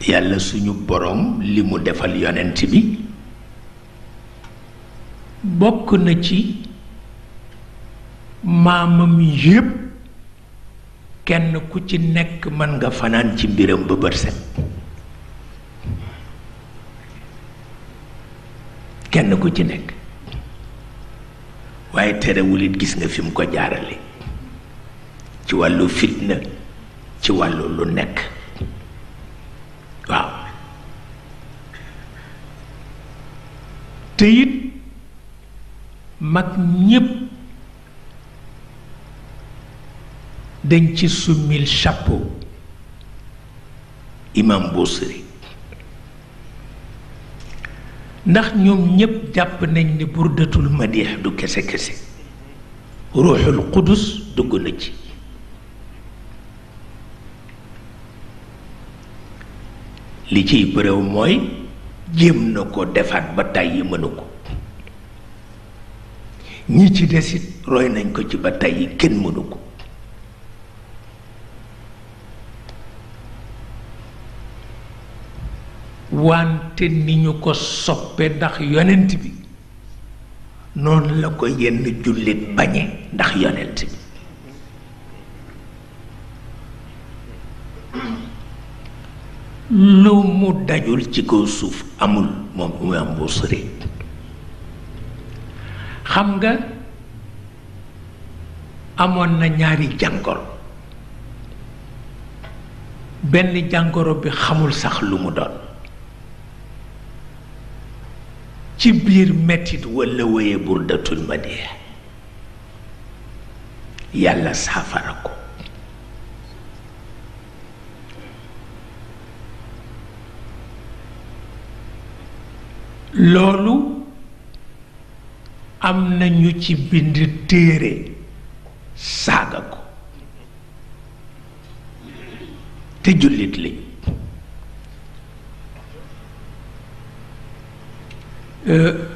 yàlla suñu borom li mu defal yonent bi bokk na ci maamam yépp kenn ku ci nekk mën nga fanaan ci mbiram ba bët set kenn ku ci nekk waaye terewul it gis nga fi mu ko jaarale ci wàllu fitna ci wàllu lu nekk waaw te it mag ñépp dañ ci summil chapeau imam Busiri ndax ñoom ñépp jàpp nañ ni burdatul madih du kese kese ruuxul qudus dugg na ci li ciy bëréw mooy jéem na ko defaat ba tàyyi mënu ko ñi ci desit roy nañ ko ci ba tàyyi kenn mënu ko wante ni ñu ko soppe ndax yonent bi noonu la ko yenn jullit bañe ndax yonent bi lu mu dajul ci kaw suuf amul moom Imam Busiri xam nga amoon na ñaari jàngoro benn jàngoro bi xamul sax lu mu doon ci biir mettit walla wéye burdatul madih yàlla saafara ko loolu am na ñu ci bind téere saaga ko te jullit lañ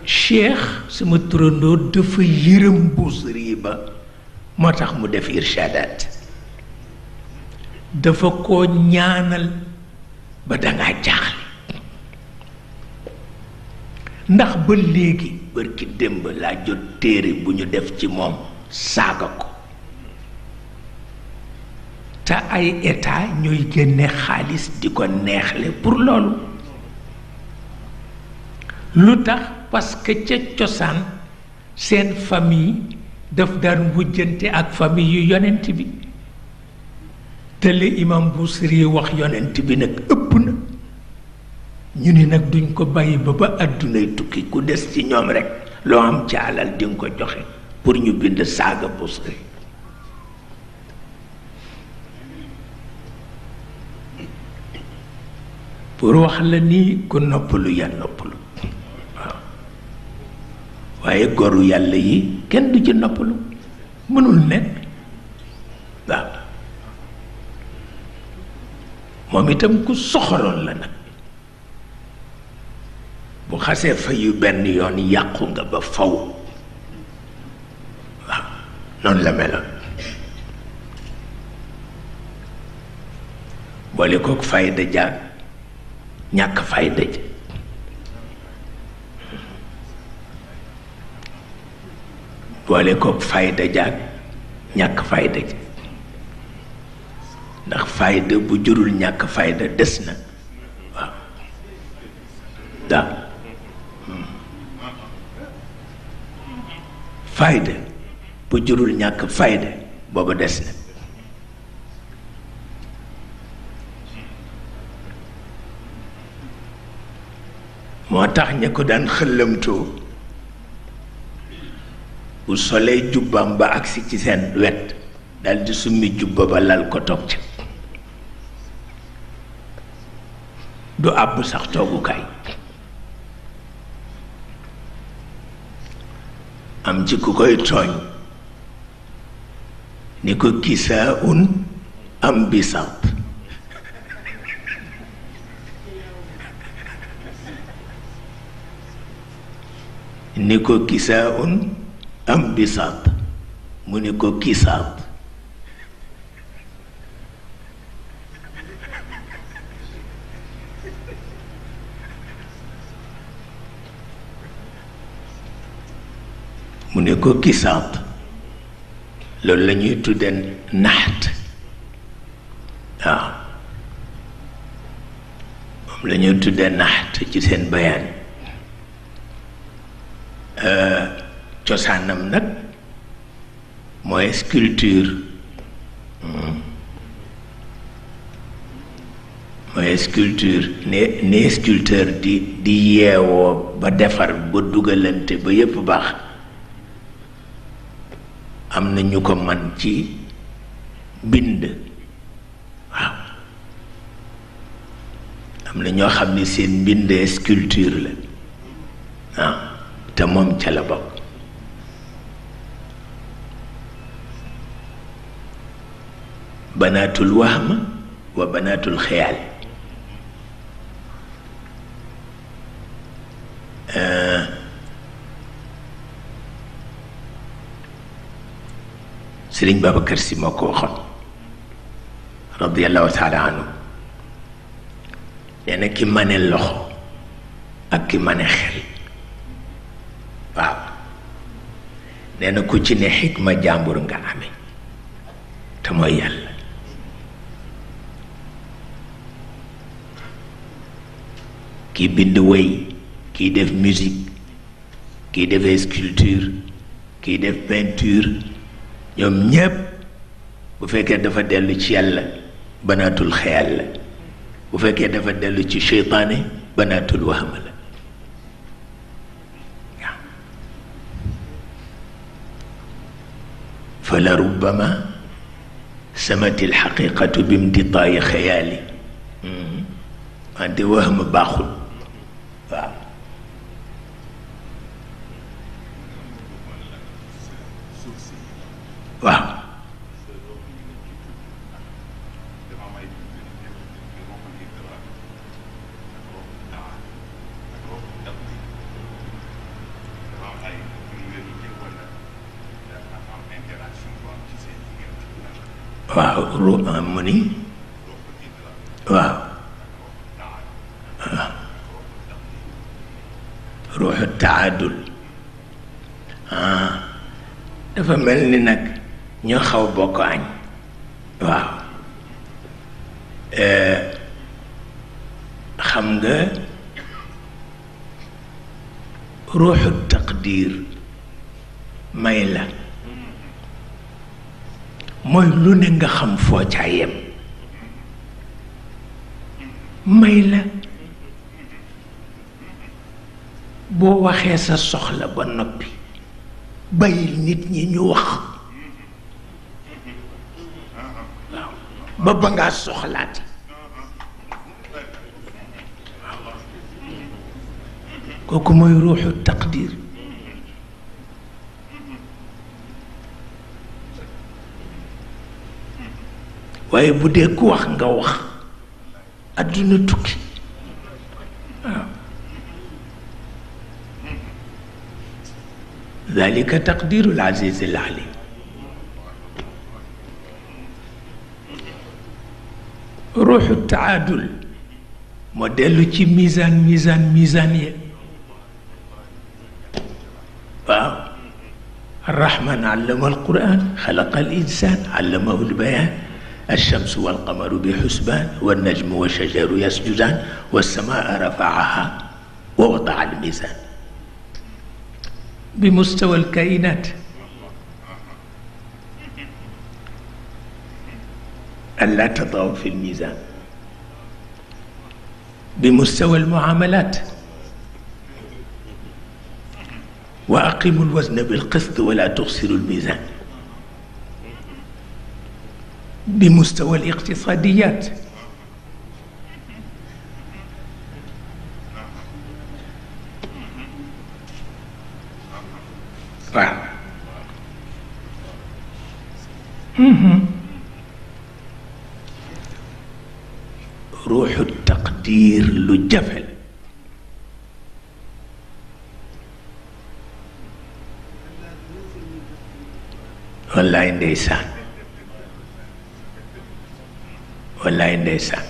Cheikh sama turandoo dafa yërëm Busiri ba moo tax mu def irshadaat dafa ko ñaanal ba dangaa jaaxle ndax ba léegi bërki démb laa jot téere bu ñu def ci moom saaga ko te ay état ñooy génne xaalis di ko neexle pour loolu lu tax parce que ca cosaan seen famille daf daan wujjante ak famille yu yonent bi te li imam Busiri wax yonent bi nag ëpp na ñu ni nag duñ ko bàyyi ba àddunay tukki ku des ci ñoom rekk loo am ci alal di nga ko joxe pour ñu bind saaga Busiri pour wax la ni ku noppalu ya noppalu waaw waaye goru yàlla yi kenn du ci noppalu mënul nekk waaw moom itam ku soxoroon la nag bu xasee fa yu benn yoon yàqu nga ba faw waaw noonu la meloon boole kook fayda jaag ñàkk fayda ja boole kook fayda jaag ñàkk fayda ja ndax fayda bu jurul ñàkk fayda des na waaw daa fayda bu jurul ñàkk fayda booba des na moo tax ña ko daan xëllamtoo bu solee jubbam ba agsi ci seen wet daldi summi jubba ba lal ko toog ca du àbb sax toogukaay am ci ku koy tooñ ni ko kisaa un am bisaat ni ko kisaa un am bisaat mu ni ko kisaat mu ne ko kisaat loolu la ñuy tudde naxt waaw moom la ñuy tudde naxt ci seen bayaan cosaanam nag mooy sculpture mooy sculpture ne sculpteur di yeewoo ba defar ba dugalante ba yépp baax am na ñu ko man ci bind waaw am na ñoo xam ne seen mbind sculpture la waaw te moom ca la bokk banaatul wahma wa banaatul xeyaal Sëriñ Babacar Si moo ko waxoon radiallahu taala anhu nee na ki mane loxo ak ki mane xel waaw nee na ku ci ne xikma jàmbur nga amee te mooy yàlla kii bind wéy kii def musique kii def sculpture kii def peinture ñoom ñépp bu fekkee dafa dellu ci yàlla banaatul xeyal la bu fekkee dafa dellu ci seytaane banaatul wahma la waaw fa la rubbama samati alxaqiqatu bimtitaayi xeyaali wante wahma baaxul waaw waaw waaw mu ni waaw ruuxu taadul dafa mel ni nag ñoo xaw bokk añ waaw xam nga ruuxu taqdir may la mooy lu ne nga xam foo caa yem may la boo waxee sa soxla ba noppi bàyyil nit ñi ñu wax waaw ba ngaa soxlaati kooku mooy ruuxu taqdir waaye bu dee ku wax nga wax adduna tukki waaw dalika taqdirul aziz al alim ruuxu taadul moo dellu ci misaan ye waaw arrahman allama alquran xalaqa al insan allamahu albayan الشمس والقمر بحسبان والنجم والشجر يسجدان والسماء رفعها ووضع الميزان بمستوى الكائنات ألا تطغوا في الميزان بمستوى المعاملات وأقيموا الوزن بالقسط ولا تخسروا الميزان بمستوى الاقتصاديات روح التقدير لجفل والله ndeysaan wallaay ndeysaan